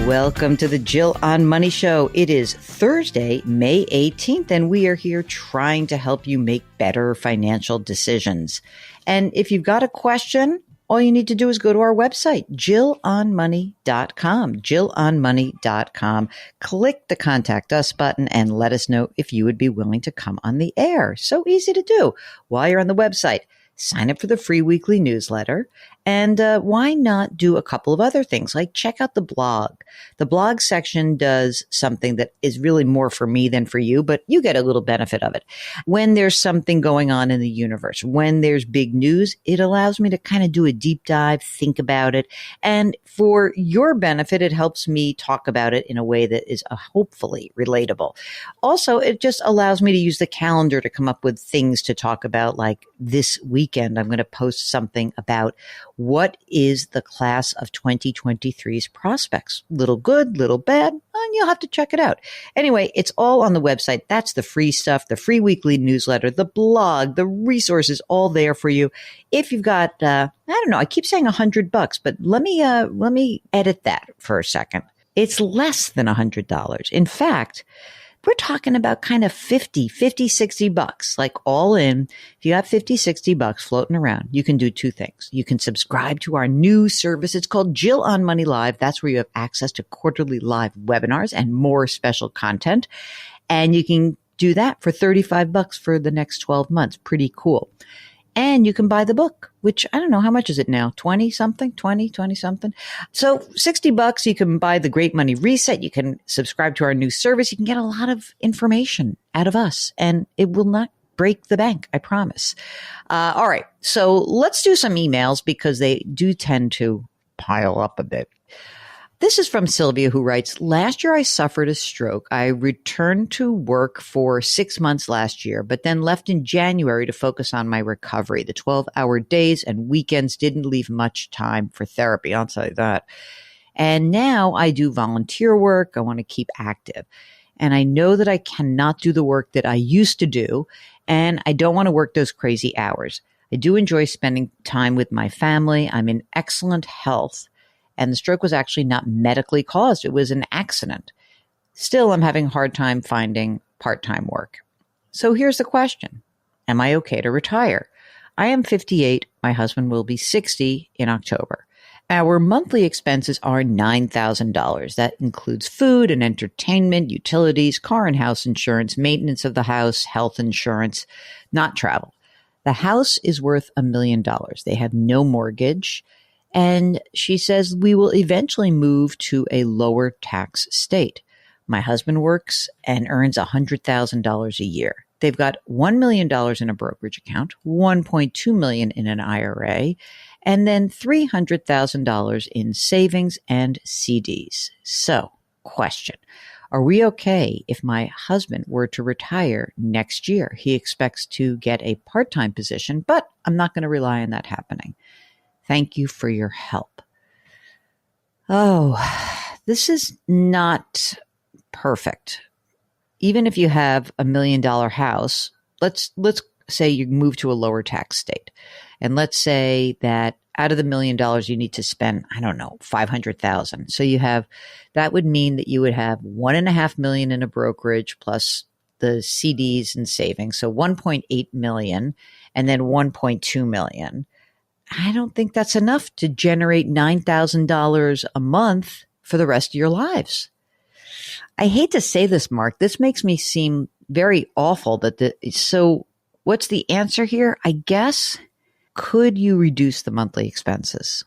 Welcome to the Jill on Money Show. It is Thursday, May 18th, and we are here trying to help you make better financial decisions. And if you've got a question, all you need to do is go to our website, jillonmoney.com, jillonmoney.com. Click the Contact Us button and let us know if you would be willing to come on the air. So easy to do. While you're on the website, sign up for the free weekly newsletter. And why not do a couple of other things, like check out the blog. The blog section does something that is really more for me than for you, but you get a little benefit of it. When there's something going on in the universe, when there's big news, it allows me to kind of do a deep dive, think about it. And for your benefit, it helps me talk about it in a way that is hopefully relatable. Also, it just allows me to use the calendar to come up with things to talk about, like this weekend, I'm going to post something about what is the class of 2023's prospects? Little good, little bad, and you'll have to check it out. Anyway, it's all on the website. That's the free stuff, the free weekly newsletter, the blog, the resources, all there for you. If you've got, I don't know, I keep saying $100, but let me edit that for a second. It's less than $100. In fact, we're talking about kind of $60, like all in. If you got $50 floating around, you can do two things. You can subscribe to our new service. It's called Jill on Money Live. That's where you have access to quarterly live webinars and more special content. And you can do that for $35 for the next 12 months. Pretty cool. And you can buy the book, which I don't know, how much is it now? 20 something. So $60, you can buy The Great Money Reset. You can subscribe to our new service. You can get a lot of information out of us, and it will not break the bank. I promise. All right. So let's do some emails because they do tend to pile up a bit. This is from Sylvia, who writes, last year I suffered a stroke. I returned to work for 6 months last year, but then left in January to focus on my recovery. The 12-hour days and weekends didn't leave much time for therapy. I'll tell you that. And now I do volunteer work. I want to keep active. And I know that I cannot do the work that I used to do, and I don't want to work those crazy hours. I do enjoy spending time with my family. I'm in excellent health. And the stroke was actually not medically caused. It was an accident. Still, I'm having a hard time finding part-time work. So here's the question. Am I okay to retire? I am 58. My husband will be 60 in October. Our monthly expenses are $9,000. That includes food and entertainment, utilities, car and house insurance, maintenance of the house, health insurance, not travel. The house is worth $1 million. They have no mortgage. And she says we will eventually move to a lower tax state. My husband works and earns $100,000 a year. They've got $1 million in a brokerage account, $1.2 million in an IRA, and then $300,000 in savings and CDs. So, question. Are we okay if my husband were to retire next year? He expects to get a part-time position, but I'm not going to rely on that happening. Thank you for your help. Oh, this is not perfect. Even if you have $1 million house, let's say you move to a lower tax state. And let's say that out of the $1 million, you need to spend, I don't know, $500,000. So that would mean that you would have $1.5 million in a brokerage plus the CDs and savings. So $1.8 million and then $1.2 million. I don't think that's enough to generate $9,000 a month for the rest of your lives. I hate to say this, Mark. This makes me seem very awful. So what's the answer here? I guess, could you reduce the monthly expenses?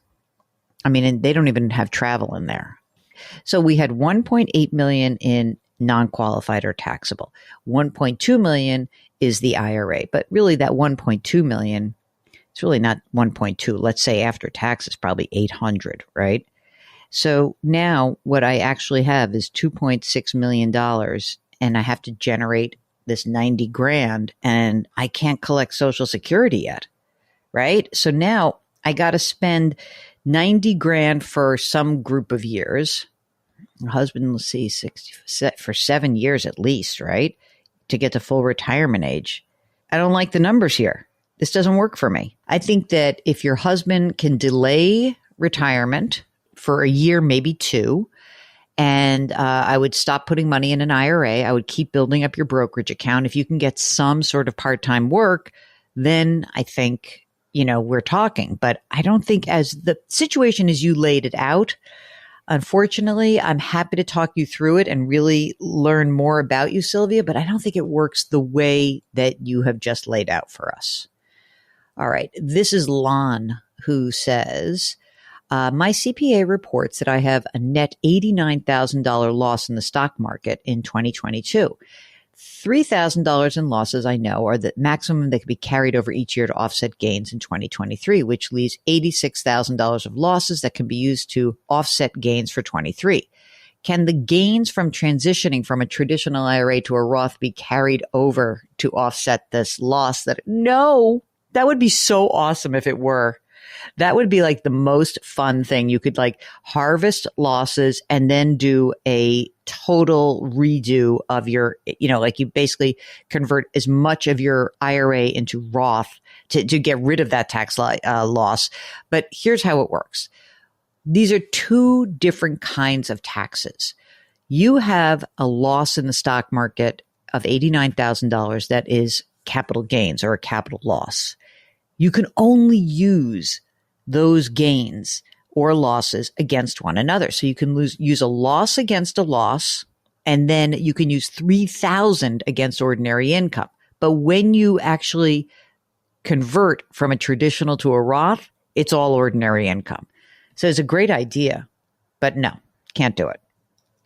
I mean, and they don't even have travel in there. So we had $1.8 million in non-qualified or taxable. $1.2 million is the IRA, but really that $1.2 million, it's really not 1.2. Let's say after tax, it's probably 800, right? So now what I actually have is $2.6 million, and I have to generate this 90 grand, and I can't collect Social Security yet, right? So now I got to spend 90 grand for some group of years. My husband will see 60 for 7 years at least, right? To get to full retirement age. I don't like the numbers here. This doesn't work for me. I think that if your husband can delay retirement for a year, maybe two, And I would stop putting money in an IRA. I would keep building up your brokerage account. If you can get some sort of part-time work, then I think, we're talking. But I don't think, as the situation as you laid it out, unfortunately, I'm happy to talk you through it and really learn more about you, Sylvia, but I don't think it works the way that you have just laid out for us. All right. This is Lon, who says, my CPA reports that I have a net $89,000 loss in the stock market in 2022. $3,000 in losses, I know, are the maximum that can be carried over each year to offset gains in 2023, which leaves $86,000 of losses that can be used to offset gains for 23. Can the gains from transitioning from a traditional IRA to a Roth be carried over to offset this loss? No, that would be so awesome if it were. That would be like the most fun thing. You could like harvest losses and then do a total redo of your, like you basically convert as much of your IRA into Roth to get rid of that tax loss. But here's how it works. These are two different kinds of taxes. You have a loss in the stock market of $89,000 that is capital gains or a capital loss. You can only use those gains or losses against one another. So you can use a loss against a loss, and then you can use 3,000 against ordinary income. But when you actually convert from a traditional to a Roth, it's all ordinary income. So it's a great idea, but no, can't do it.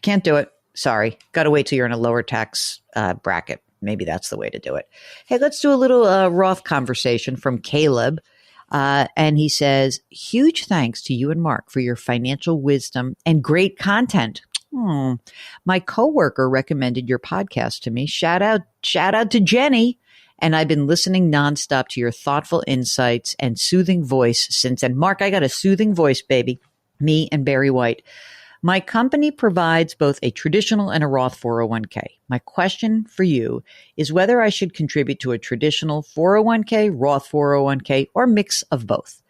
Can't do it. Sorry. Got to wait till you're in a lower tax bracket. Maybe that's the way to do it. Hey, let's do a little Roth conversation from Caleb. And he says, huge thanks to you and Mark for your financial wisdom and great content. My coworker recommended your podcast to me. Shout out to Jenny. And I've been listening nonstop to your thoughtful insights and soothing voice since. And Mark, I got a soothing voice, baby. Me and Barry White. My company provides both a traditional and a Roth 401k. My question for you is whether I should contribute to a traditional 401k, Roth 401k, or mix of both.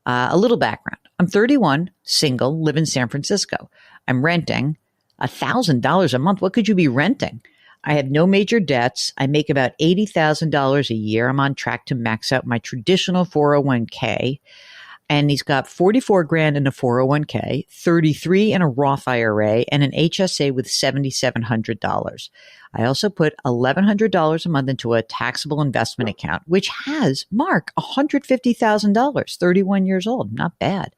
A little background. I'm 31, single, live in San Francisco. I'm renting $1,000 a month. What could you be renting? I have no major debts. I make about $80,000 a year. I'm on track to max out my traditional 401k. And he's got 44 grand in a 401k, 33 in a Roth IRA, and an HSA with $7,700. I also put $1,100 a month into a taxable investment account, which has, Mark, $150,000, 31 years old. Not bad.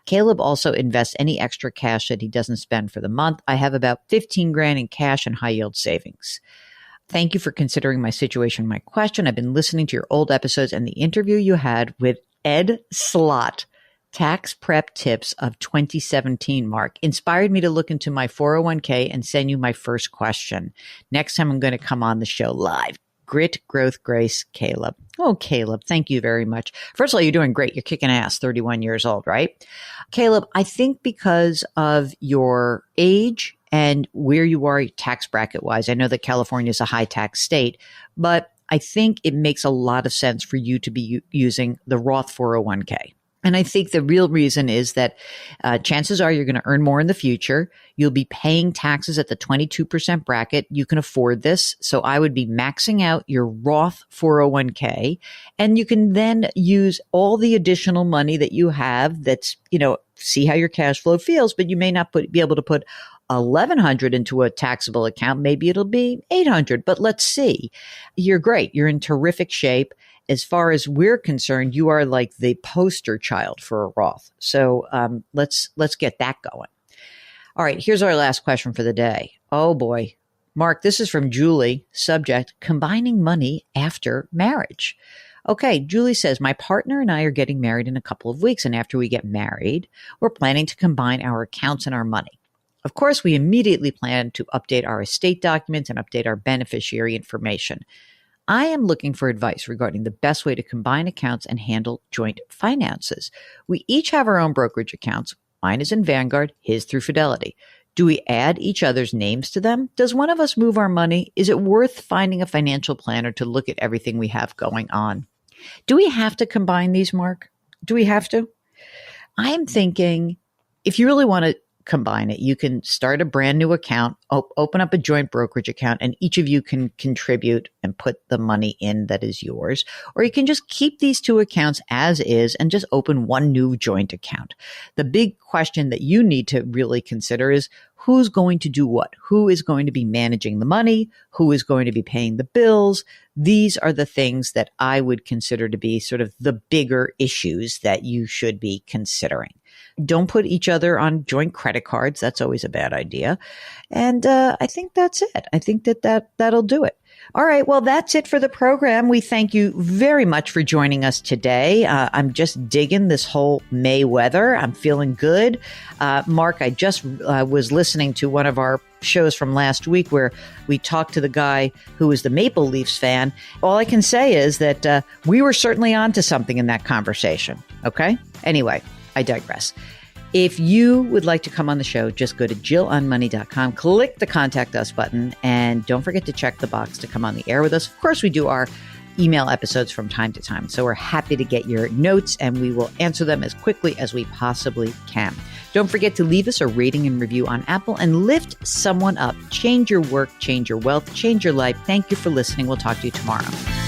Caleb also invests any extra cash that he doesn't spend for the month. I have about 15 grand in cash and high yield savings. Thank you for considering my situation, my question. I've been listening to your old episodes and the interview you had with Ed Slott, tax prep tips of 2017, Mark, inspired me to look into my 401k and send you my first question. Next time I'm going to come on the show live. Grit, growth, grace, Caleb. Oh, Caleb, thank you very much. First of all, you're doing great. You're kicking ass, 31 years old, right? Caleb, I think because of your age and where you are tax bracket wise, I know that California is a high tax state, but I think it makes a lot of sense for you to be using the Roth 401k. And I think the real reason is that chances are you're going to earn more in the future. You'll be paying taxes at the 22% bracket. You can afford this. So I would be maxing out your Roth 401k, and you can then use all the additional money that you have that's, see how your cash flow feels, but you may not be able to put $1,100 into a taxable account. Maybe it'll be $800, but let's see. You're great. You're in terrific shape. As far as we're concerned, you are like the poster child for a Roth. So let's get that going. All right, here's our last question for the day. Oh boy. Mark, this is from Julie. Subject, combining money after marriage. Okay, Julie says, my partner and I are getting married in a couple of weeks. And after we get married, we're planning to combine our accounts and our money. Of course, we immediately plan to update our estate documents and update our beneficiary information. I am looking for advice regarding the best way to combine accounts and handle joint finances. We each have our own brokerage accounts. Mine is in Vanguard, his through Fidelity. Do we add each other's names to them? Does one of us move our money? Is it worth finding a financial planner to look at everything we have going on? Do we have to combine these, Mark? Do we have to? I am thinking if you really want to combine it. You can start a brand new account, open up a joint brokerage account, and each of you can contribute and put the money in that is yours. Or you can just keep these two accounts as is and just open one new joint account. The big question that you need to really consider is who's going to do what? Who is going to be managing the money? Who is going to be paying the bills? These are the things that I would consider to be sort of the bigger issues that you should be considering. Don't put each other on joint credit cards. That's always a bad idea. And I think that's it. I think that'll do it. All right. Well, that's it for the program. We thank you very much for joining us today. I'm just digging this whole May weather. I'm feeling good. Mark, I just was listening to one of our shows from last week where we talked to the guy who was the Maple Leafs fan. All I can say is that we were certainly onto something in that conversation. Okay. Anyway, I digress. If you would like to come on the show, just go to JillOnMoney.com, click the Contact Us button, and don't forget to check the box to come on the air with us. Of course, we do our email episodes from time to time, so we're happy to get your notes, and we will answer them as quickly as we possibly can. Don't forget to leave us a rating and review on Apple and lift someone up. Change your work, change your wealth, change your life. Thank you for listening. We'll talk to you tomorrow.